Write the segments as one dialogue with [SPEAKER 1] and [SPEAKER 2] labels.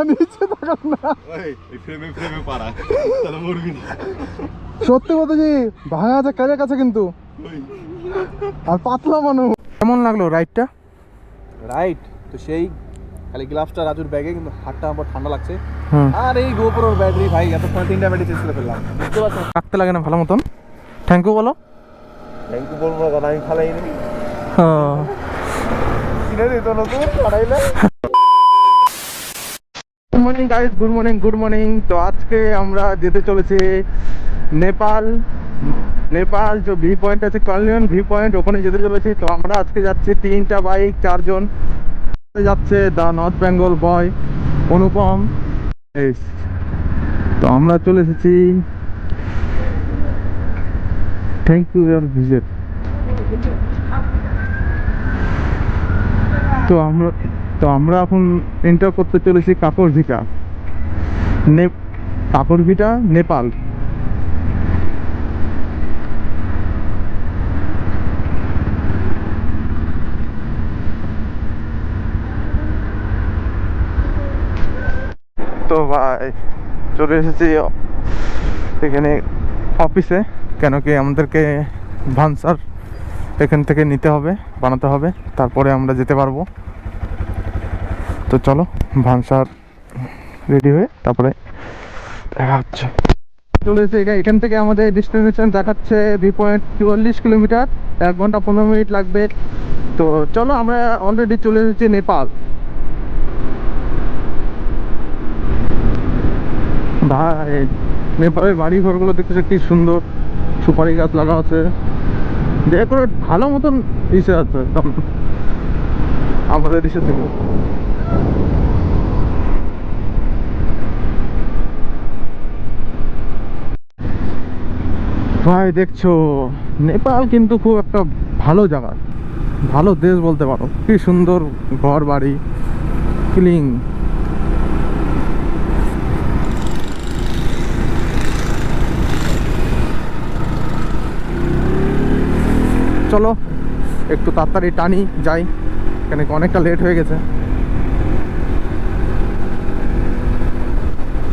[SPEAKER 1] নিচে তাকাস না। সত্যি কথা যে ভাঙা আছে কাজের কাছে কিন্তু, আর পাতলা মানুষ। কেমন লাগলো রাইডটা?
[SPEAKER 2] রাইট তো সেই, খালি গ্লাভসটা রাজুর ব্যাগে, কিন্তু হাতটা আমার ঠান্ডা লাগছে। আর এই গোপ্রোর ব্যাটারি ভাই, এতক্ষণ 3টা ব্যাটারি চেঞ্জ করে ফেললাম, বুঝতে পারছেন?
[SPEAKER 1] রাখতে লাগে না ভালো মতন। থ্যাংক ইউ বলো।
[SPEAKER 2] থ্যাংক ইউ বলবো না, আমি ফালাইনি। কিনে দিত নতুন ফালাইলে।
[SPEAKER 1] Good morning guys, good morning, good morning. তো আজকে আমরা যেতে চলেছি নেপাল। নেপাল যে ভি পয়েন্ট আছে, কল্যাণ ভি পয়েন্ট, ওখানে যেতে চলেছি। তো আমরা আজকে যাচ্ছি 3টা বাইক, 4 জন যাচ্ছে। The north Bengal boy Anupam. তো আমরা চলে এসেছি। Thank you your visit. তো আমরা এখন এন্টার করতে চলেছি কাকরভিটা, কাকরভিটা নেপাল। তো ভাই চলে এসেছি এখানে অফিসে, কেন কি আমাদেরকে ভানসার এখান থেকে নিতে হবে, বানাতে হবে, তারপরে আমরা যেতে পারবো। তো চলো ভানসার রেডি হয়ে তারপরে দেখা হচ্ছে। চলে এসে এখান থেকে আমাদের ডেস্টিনেশন দেখাচ্ছে ভি পয়েন্ট 44 কিলোমিটার, 1 ঘন্টা 15 মিনিট লাগবে। তো চলো, আমরা অলরেডি চলে এসেছি নেপাল। ভাই নেপালের বাড়ি ঘরগুলো দেখতেছে কি সুন্দর, সুপারি গাছ লাগা আছে, ডেকোরেট ভালো মতন ইসে আছে একদম আমাদের ইসে থেকে। ভাই দেখছো, নেপাল কিন্তু খুব একটা ভালো জায়গা, ভালো দেশ বলতে পারো। কি সুন্দর ঘর বাড়ি, ক্লিন। চলো একটু তাড়াতাড়ি টানি যাই, কেন অনেকটা লেট হয়ে গেছে।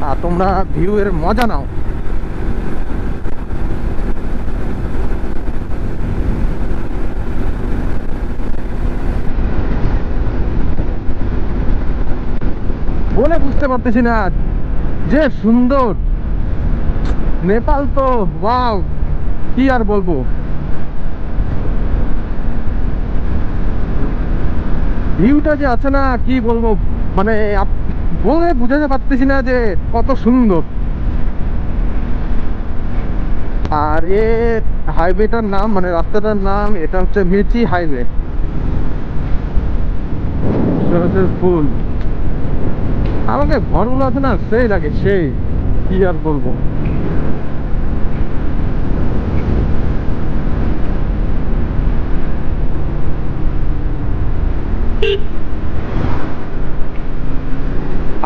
[SPEAKER 1] আর তোমরা ভিউ এর মজা নাও। বলে বুঝতে পারতেছি না যে সুন্দর নেপাল। তো ওয়াও, কি আর বলবো। ভিউটা যে আছে না, কি বলবো, মানে বলে বুঝাতে পারতেছি না যে কত সুন্দর। আর হাইওয়েটার নাম, মানে রাস্তাটার নাম, এটা হচ্ছে মির্চি হাইওয়ে। ফুল আমাকে ঘরগুলো আছে না, সেই লাগে, সেই কি আর বলবো।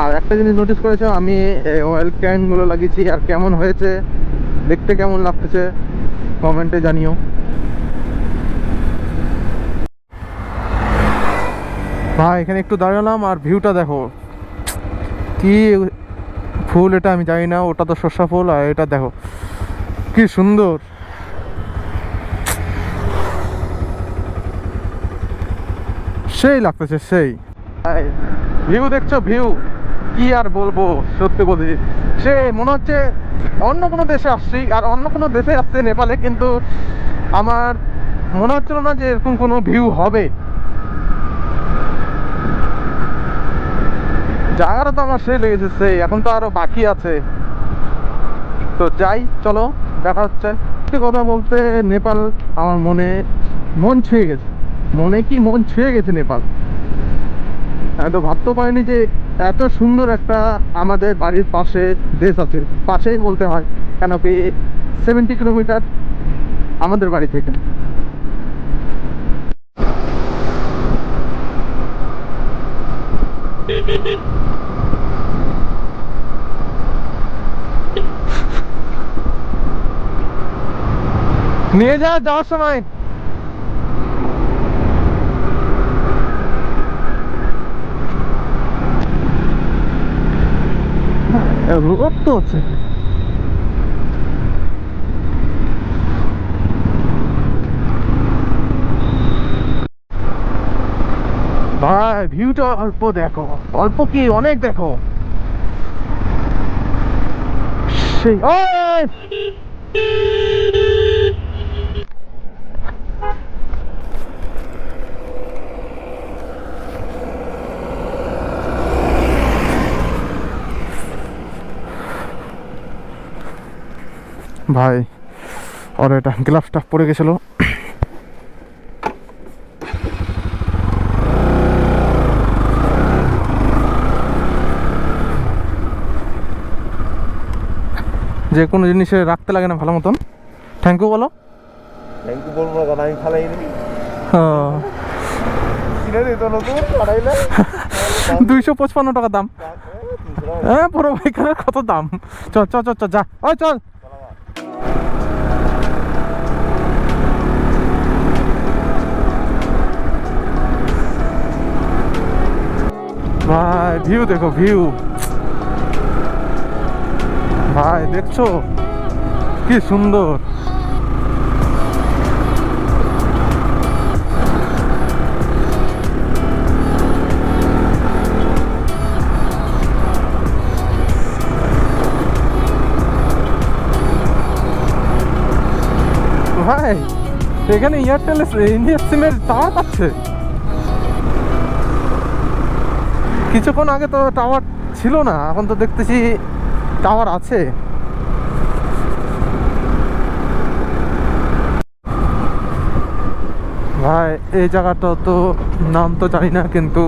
[SPEAKER 1] আর একটা জিনিস নোটিস করেছো, আমি অয়েল ক্যান গুলো লাগিয়েছি, আর কেমন হয়েছে, দেখতে কেমন লাগতেছে কমেন্টে জানিও। ভাই এখানে একটু দাঁড়ালাম, আর ভিউটা দেখো, কি ফুল এটা আমি জানি না, ওটা তো সর্ষা ফুল, আর এটা দেখো কি সুন্দর। সেই লাগতেছে, সেই ভিউ দেখছো, ভিউ কি আর বলবো। সত্যি বলছি, সে মনে হচ্ছে অন্য কোনো দেশে আসছি, আর অন্য কোনো দেশে আসছে নেপালে, কিন্তু আমার মনে হচ্ছিল না যে এরকম কোনো ভিউ হবে। জায়গাটা তো আমার সেই লেগেছে, সেই এখন তো আরো বাকি আছে। তো যাই, চলো দেখা হচ্ছে। কথা বলতে নেপাল আমার মন ছুঁয়ে গেছে, মনে কি মন ছুঁয়ে গেছে নেপাল। আমি তো ভাবতেও পারিনি যে এত সুন্দর একটা আমাদের বাড়ির পাশে দেশ আছে, পাশেই বলতে হয়, কেন কি 70 কিলোমিটার আমাদের বাড়ি থেকে। নিয়ে যাওয়ার সময় রোদ তো আছে। ভাই ভিউটা অল্প দেখো, অল্প কি অনেক দেখো সেই। ওই! ভাই ওর এটা গ্লাভসটা পড়ে গেছিল। যে কোনো জিনিসে রাখতে লাগে না ভালো মতন। থ্যাংক ইউ বলো।
[SPEAKER 2] থ্যাংক ইউ বলবো না, কারণ আমি ফালাইনি।
[SPEAKER 1] হ্যাঁ,
[SPEAKER 2] কিনে দিত নতুন ফালাইলে
[SPEAKER 1] 255 টাকা দাম। হ্যাঁ, পুরো বাইকের কত দাম। চ চ চ চ যা, ওই চল। ভাই ভিউ দেখো, ভিউ ভাই দেখছো কি সুন্দর। ভাই এখানে এয়ারটেল ইন্ডিয়া সিমের টাওয়ার পাচ্ছে। কিছুক্ষণ আগে তো টাওয়ার ছিল না, এখন তো দেখতেছি টাওয়ার আছে। ভাই এই জায়গাটা তো নাম তো জানি না, কিন্তু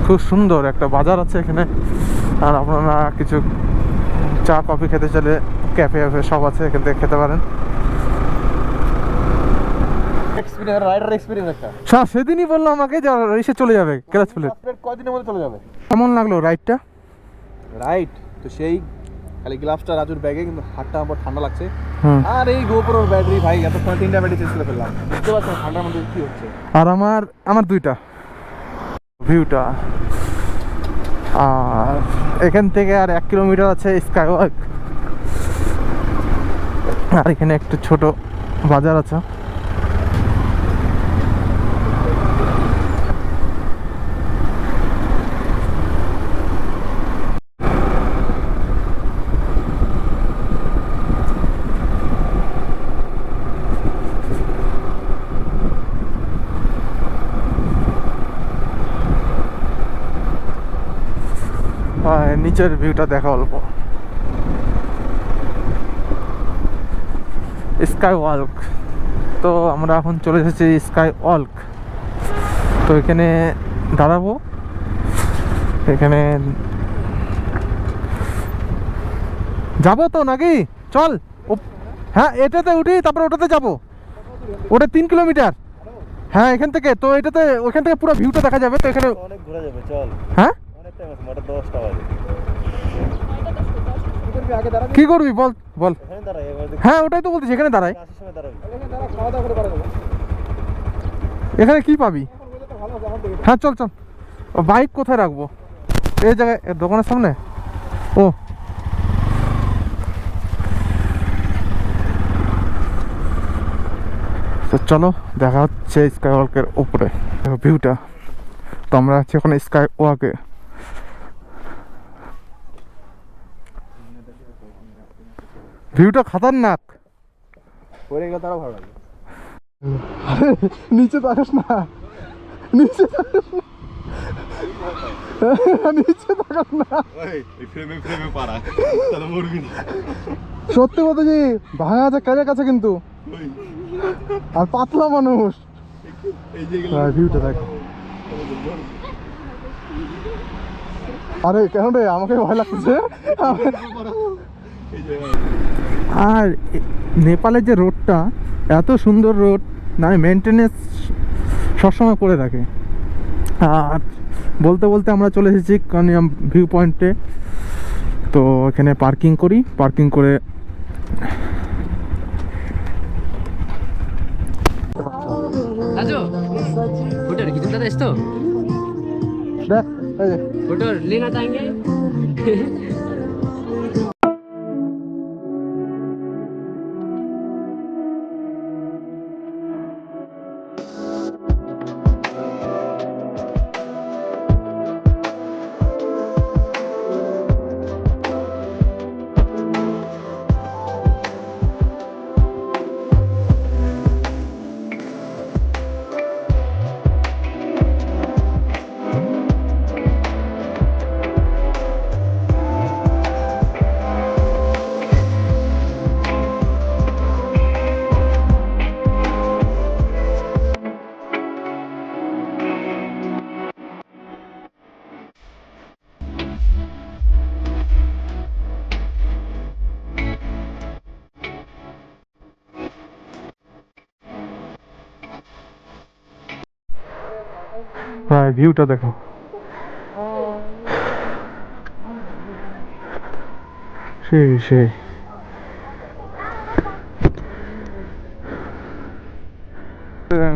[SPEAKER 1] খুব সুন্দর একটা বাজার আছে এখানে। আর আপনারা কিছু চা কফি খেতে চলে ক্যাফে ফ্যাফে সব আছে, এখান থেকে খেতে পারেন।
[SPEAKER 2] এক্সপেরিয়েন্স, রাইডার এক্সপেরিয়েন্স একটা।
[SPEAKER 1] সেদিনই বললো আমাকে যে এসে চলে যাবে ক্লাচ প্লেট।
[SPEAKER 2] কয়দিনের মধ্যে চলে যাবে?
[SPEAKER 1] কেমন লাগলো রাইডটা?
[SPEAKER 2] রাইট তো সেই, খালি গ্লাভসটা রাজুর ব্যাগে, কিন্তু হাতটা আমার ঠান্ডা লাগছে।
[SPEAKER 1] হুম।
[SPEAKER 2] আর এই গোপ্রোর ব্যাটারি ভাই, এতক্ষণ 3টা ব্যাটারি চেঞ্জ করে ফেললাম, বুঝতে পারছেন ঠান্ডার মধ্যে কি হচ্ছে।
[SPEAKER 1] আর আমার 2টা ভিউটা। আর এখান থেকে আর 1 কিলোমিটার আছে স্কাই ওয়াক। আর এখানে একটা ছোট বাজার আছে। নিচের ভিউটা দেখা অল্প। Sky walk. তো আমরা এখন চলে এসেছি স্কাই ওয়াক। তো এখানে দাঁড়াবো, এখানে যাবো তো নাকি? চল। হ্যাঁ, এটাতে উঠি, তারপরে ওটাতে যাবো। ওটা 3 কিলোমিটার। হ্যাঁ, এখান থেকে তো এটাতে, ওখান থেকে পুরো ভিউটা দেখা যাবে। তো এখানে
[SPEAKER 2] অনেক ঘোরা যাবে, চল।
[SPEAKER 1] হ্যাঁ,
[SPEAKER 2] অনেক টাইম আছে, মাত্র 10টা বাজে।
[SPEAKER 1] কি করবি বল বল।
[SPEAKER 2] এখানে দাঁড়াই, এবার দেখি
[SPEAKER 1] হ্যাঁ, ওটাই তো বলতেছি, এখানে দাঁড়াই।
[SPEAKER 2] আসার সময় দাঁড়াবি। এখানে দাঁড়া, খাওয়া দাওয়া করে পারবো।
[SPEAKER 1] এখানে কি পাবি? হ্যাঁ চল চল। বাইক কোথায় রাখবো? এই জায়গায়, দোকানের সামনে। ও তো চলো, দেখা হচ্ছে স্কাই ওয়াকের উপরে ভিউটা। তো আমরা আছি এখন স্কাই ওয়াকে। ভিউটা খতরনাক।
[SPEAKER 2] পরে গেলে তারও ভালো লাগবে।
[SPEAKER 1] নিচে তাকাস না, নিচে তাকাস না, নিচে তাকাস না।
[SPEAKER 2] এই ফ্রেমে ফ্রেমে পাড়া, তাহলে মরবি না।
[SPEAKER 1] সত্যি কথা যে ভাঙা আছে কাজের কাছে, কিন্তু আর পাতলা মানুষ।
[SPEAKER 2] এই যে
[SPEAKER 1] ভিউটা দেখ। আরে কেন রে, আমাকে ভয় লাগছে। আর নেপালের যে রোডটা, এত সুন্দর রোড, না মেনটেনেন্স সবসময় করে থাকে। আর বলতে বলতে আমরা চলে এসেছি কানিয়াম ভিউ পয়েন্টে। তো এখানে পার্কিং করি, পার্কিং করে
[SPEAKER 3] राजू फोटो खींचता था इसको
[SPEAKER 1] দেখ এই যে
[SPEAKER 3] फोटो लेना चाहेंगे
[SPEAKER 1] ভাই ভিউটা দেখো, সেই সেই।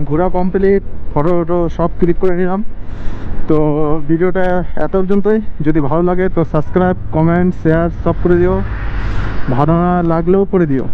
[SPEAKER 1] ঘোরা কমপ্লিট, ফটো টটো সব ক্লিক করে নিলাম। তো ভিডিওটা এত পর্যন্তই। যদি ভালো লাগে তো সাবস্ক্রাইব, কমেন্ট, শেয়ার সব করে দিও। ভালো না লাগলেও করে দিও।